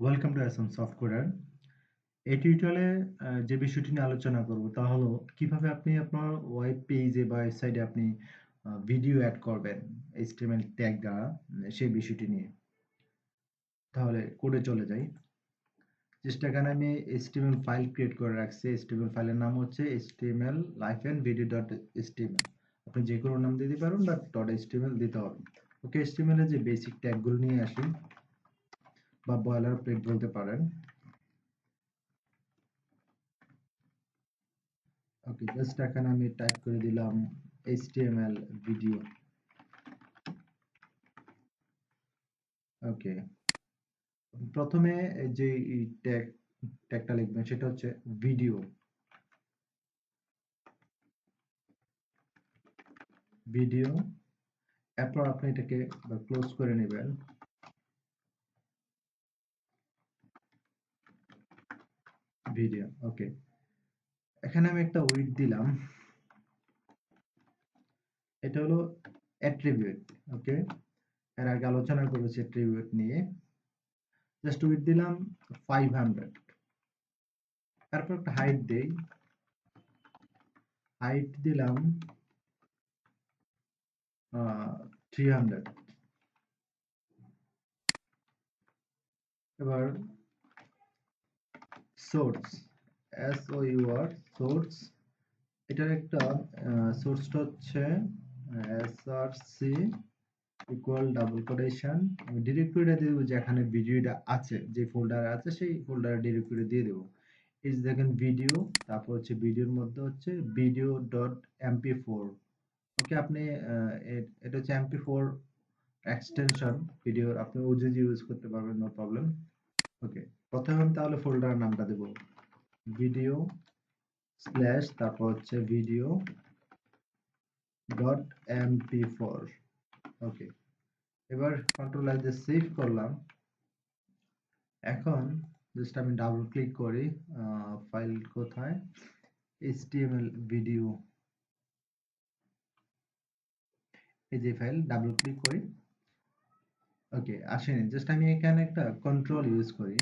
Welcome to অ্যাসাম software. এই টিউটোরিয়ালে যে বিষয়টি নিয়ে আলোচনা করব তা হলো কিভাবে আপনি আপনার ওয়েব পেজে বা ওয়েবসাইটে আপনি ভিডিও অ্যাড করবেন HTML ট্যাগ দ্বারা, সেই বিষয়টি নিয়ে। তাহলে কোডে চলে যাই। জাস্ট এখানে আমি HTML ফাইল ক্রিয়েট করে রাখছি। HTML ফাইলের নাম হচ্ছে html-video.html। আপনি যে কোনো নাম দিতে পারেন বা .html দিতে হবে। ওকে, HTML এর যে বেসিক ট্যাগগুলো নিয়ে আসি বা বয়লার প্লেট বলতে পারেন। ওকে, জাস্ট এখানে আমি টাইপ করে দিলাম HTML ভিডিও। ওকে, প্রথমে যে ট্যাগটা লিখবেন সেটা হচ্ছে ভিডিও। ভিডিও, এরপর আপনি এটাকে ক্লোজ করে নেবেন। ভিডিও, ওকে। এখানে আমি একটা উইডথ দিলাম, এটা হলো অ্যাট্রিবিউট। ওকে, এর আগে আলোচনা করেছি অ্যাট্রিবিউট নিয়ে। জাস্ট উইডথ দিলাম 500। তারপর একটা হাইট দেই, হাইট দিলাম 300। এবার সোর্স, SOUR সোর্স, এটার একটা সোর্সটা হচ্ছে src ইকুয়াল ডাবল কোটেশন। আমি ডিরেক্টরিটা দিয়ে দেবো যেখানে ভিডিওটা আছে, যে ফোল্ডারে আছে সেই ফোল্ডারে ডিরেক্টরি দিয়ে দেবো। এই যে দেখেন ভিডিও, তারপর হচ্ছে ভিডিওর মধ্যে হচ্ছে ভিডিও ডট mp4। ওকে, আপনি এটা হচ্ছে mp4 এক্সটেনশন ভিডিওর, আপনি ওজিজি ইউজ করতে পারবেন, নো প্রবলেম। ওকে, প্রথমে আমি তাহলে ফোল্ডারের নামটা দেবো ভিডিও স্ল্যাশ, তারপর হচ্ছে ভিডিও ডট mp4। ওকে, এবার কন্ট্রোল আই দিয়ে সেভ করলাম। এখন জাস্ট আমি ডাবল ক্লিক করি, ফাইল কোথায়, HTML ভিডিও, এই যে ফাইল, ডাবল ক্লিক করি। ওকে, আসেনি, জাস্ট আমি এখানে একটা কন্ট্রোল ইউজ করি,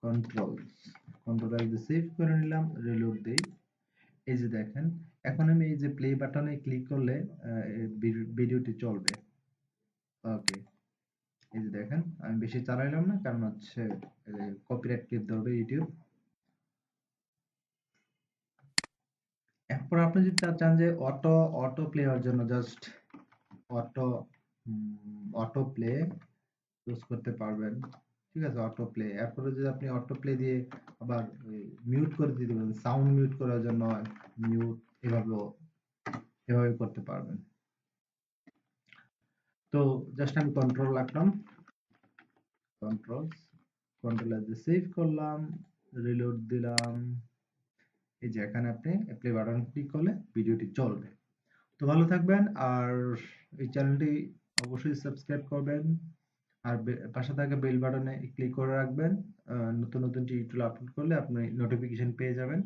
কন্ট্রোল কন্ট্রোল আই দিয়ে সেভ করে নিলাম, রিলোড দেই। এই যে দেখেন, এখন আমি এই যে প্লে বাটনে ক্লিক করলে ভিডিওটি চলবে। ওকে, এই যে দেখেন, আমি বেশি চালাইলাম না, কারণ হচ্ছে কপিরাইট ক্লিপ ধরবে ইউটিউব। এরপর আপনি যদি চান যে অটো অটো প্লে হওয়ার জন্য, just auto auto play use করতে পারবেন। ঠিক আছে, অটো প্লে। এরপরে যদি আপনি অটো প্লে দিয়ে আবার মিউট করে দিতে পারেন, সাউন্ড মিউট করার জন্য মিউট, এভাবে করতে পারবেন। তো জাস্ট আমি কন্ট্রোল রাখলাম, কন্ট্রোল কন্ট্রোল দিয়ে সেভ করলাম, রিলোড দিলাম। এই যে এখানে আপনি প্লে বাটন ক্লিক করলে ভিডিওটি চলবে। তো ভালো থাকবেন, আর এই চ্যানেলটি অবশ্যই সাবস্ক্রাইব করবেন, আর পাশে থাকা বেল বাটনে ক্লিক করে রাখবেন। নতুন নতুন টিউটোরিয়াল আপলোড করলে আপনি নোটিফিকেশন পেয়ে যাবেন।